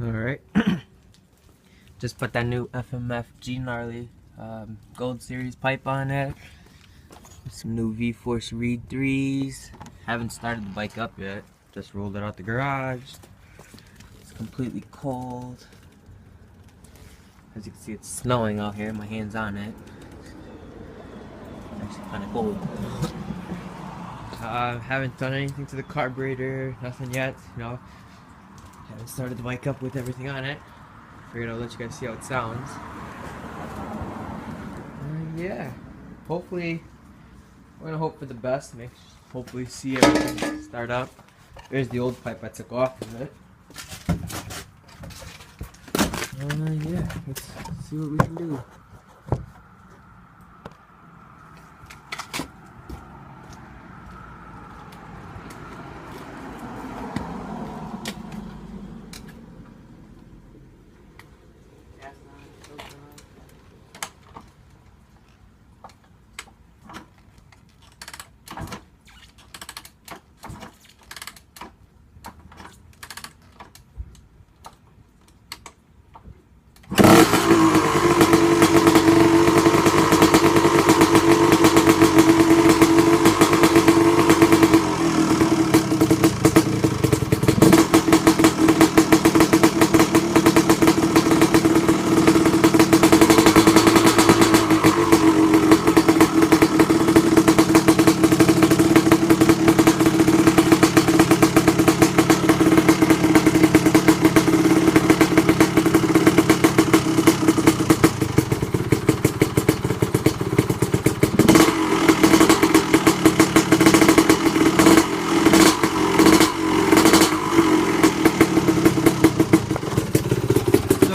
Alright. Just put that new FMF gnarly gold series pipe on it. Some new vforce reed 3s. Haven't started the bike up yet. Just rolled it out the garage. It's completely cold. As you can see, it's snowing out here. My hand's on it. It's actually kind of cold. Haven't done anything to the carburetor. Nothing yet. You know, haven't started the bike up with everything on it. Figured I'll let you guys see how it sounds. Yeah. Hopefully, we're gonna hope for the best. Hopefully see everything start up. There's the old pipe I took off of it. Yeah, let's see what we can do.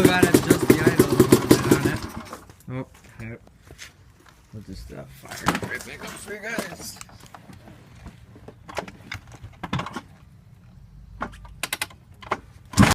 Gotta adjust the idle a little bit on it. Oh, yep. We'll just fire it right back up for you guys.